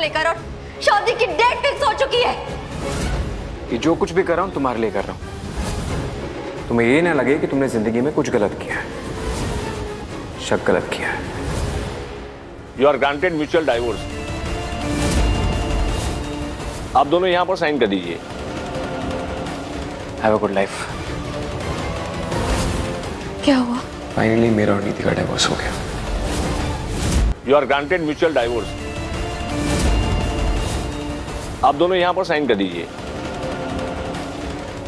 लेकर और शादी की डेट फिक्स हो चुकी है। कि जो कुछ भी कर रहा हूं तुम्हारे लिए कर रहा हूं। तुम्हें ये ना लगे कि तुमने जिंदगी में कुछ गलत किया है, शक गलत किया है। You are granted mutual divorce. आप दोनों यहां पर साइन कर दीजिए। Have a good life. क्या हुआ? फाइनली मेरा और नीति का डिवोर्स हो गया। You are granted mutual divorce. आप दोनों यहां पर साइन कर दीजिए।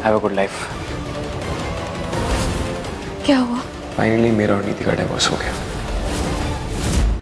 Have a good life. क्या हुआ? फाइनली मेरा और नीति का डिवोर्स हो गया।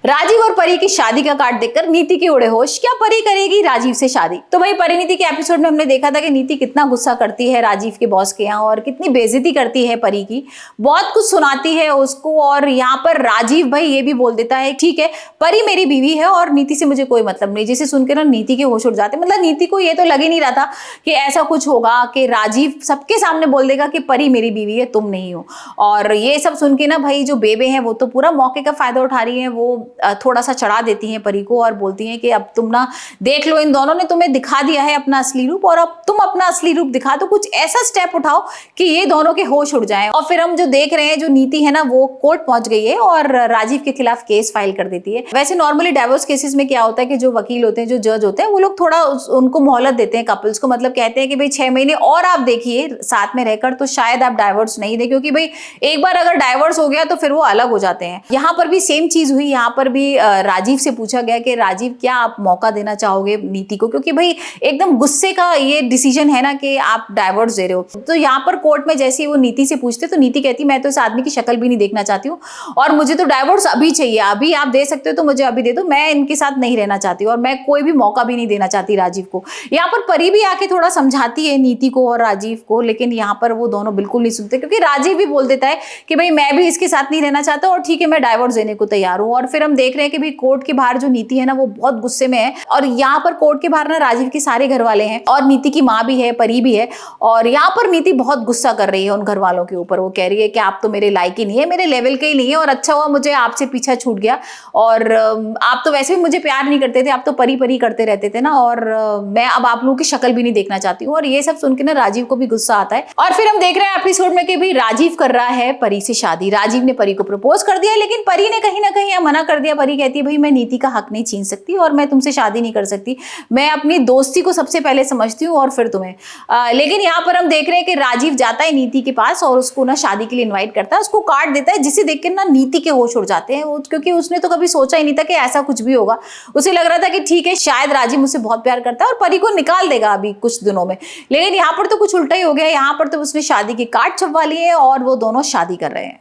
राजीव और परी की शादी का कार्ड देखकर नीति के उड़े होश। क्या परी करेगी राजीव से शादी? तो भाई परिणीति के एपिसोड में हमने देखा था कि नीति कितना गुस्सा करती है राजीव के बॉस के यहाँ और कितनी बेइज्जती करती है परी की, बहुत कुछ सुनाती है उसको। और यहाँ पर राजीव भाई ये भी बोल देता है ठीक है परी मेरी बीवी है और नीति से मुझे कोई मतलब नहीं। जिसे सुनकर ना नीति के होश उड़ जाते। मतलब नीति को ये तो लग ही नहीं रहा था कि ऐसा कुछ होगा कि राजीव सबके सामने बोल देगा कि परी मेरी बीवी है तुम नहीं हो। और ये सब सुन के ना भाई जो बेबे हैं वो तो पूरा मौके का फायदा उठा रही है। वो थोड़ा सा चढ़ा देती हैं परी को और बोलती हैं कि अब तुम ना देख लो, इन दोनों ने तुम्हें दिखा दिया है अपना असली रूप और अब तुम अपना असली रूप दिखा दो। कुछ ऐसा स्टेप उठाओ कि ये दोनों के होश उड़ जाएं। और फिर हम जो देख रहे हैं जो नीति है ना वो कोर्ट पहुंच गई है और राजीव के खिलाफ केस फाइल कर देती है। वैसे नॉर्मली डाइवोर्स केसेस में क्या होता है कि जो वकील होते हैं जो जज होते हैं वो लोग थोड़ा उनको मोहलत देते हैं कपल्स को। मतलब कहते हैं कि भाई 6 महीने और आप देखिए साथ में रहकर तो शायद आप डाइवोर्स नहीं दें, क्योंकि भाई एक बार अगर डाइवोर्स हो गया तो फिर वो अलग हो जाते हैं। यहाँ पर भी सेम चीज हुई। यहाँ पर भी राजीव से पूछा गया कि राजीव क्या आप मौका देना चाहोगे नीति को, क्योंकि भाई एकदम गुस्से का ये डिसीजन है ना कि आप डाइवोर्स दे रहे हो। तो यहाँ पर कोर्ट में जैसे ही वो नीति से पूछते तो नीति कहती मैं तो इस आदमी की शक्ल भी नहीं देखना चाहती हूँ और मुझे तो डाइवोर्स अभी चाहिए, अभी आप दे सकते हो तो मुझे अभी दे दो, मैं इनके साथ नहीं रहना चाहती और मैं कोई भी मौका भी नहीं देना चाहती राजीव को। यहाँ पर परी भी आके थोड़ा समझाती है नीति को और राजीव को, लेकिन यहाँ पर वो दोनों बिल्कुल नहीं सुनते क्योंकि राजीव भी बोल देता है कि भाई मैं भी इसके साथ नहीं रहना चाहता और ठीक है मैं डाइवोर्स देने को तैयार हूँ। और फिर हम देख रहे हैं कि भाई कोर्ट के बाहर जो नीति है ना वो बहुत गुस्से में है और यहाँ पर कोर्ट के बाहर ना राजीव के सारे घर वाले हैं और नीति की माँ भी है, परी भी है। और यहाँ पर नीति बहुत गुस्सा कर रही है उन घर वालों के ऊपर। वो कह रही है कि आप तो मेरे लायक ही नहीं है, मेरे लेवल के ही नहीं है और अच्छा हुआ मुझे आपसे पीछा छूट गया और आप तो वैसे भी मुझे प्यार नहीं करते थे, आप तो परी परी करते रहते थे ना और मैं अब आप लोगों की शक्ल भी नहीं देखना चाहती हूँ। और ये सब सुन के ना राजीव को भी गुस्सा आता है। और फिर हम देख रहे हैं एपिसोड में कि भाई राजीव कर रहा है परी से शादी। राजीव ने परी को प्रपोज कर दिया लेकिन परी ने कहीं ना कहीं मना कर दिया। परी कहती है भाई मैं नीति का हक नहीं छीन सकती और मैं तुमसे शादी नहीं कर सकती, मैं अपनी दोस्ती को सबसे पहले समझती हूँ और फिर तुम्हें। लेकिन यहाँ पर हम देख रहे हैं कि राजीव जाता है नीति के पास और उसको ना शादी के लिए इनवाइट करता है, उसको कार्ड देता है जिसे देख के ना नीति के होश उड़ जाते हैं क्योंकि उसने तो कभी सोचा ही नहीं था कि ऐसा कुछ भी होगा। उसे लग रहा था कि ठीक है शायद राजीव मुझसे बहुत प्यार करता है और परी को निकाल देगा अभी कुछ दिनों में, लेकिन यहाँ पर तो कुछ उल्टा ही हो गया। यहाँ पर तो उसने शादी के कार्ड छपवा लिए और वो दोनों शादी कर रहे हैं।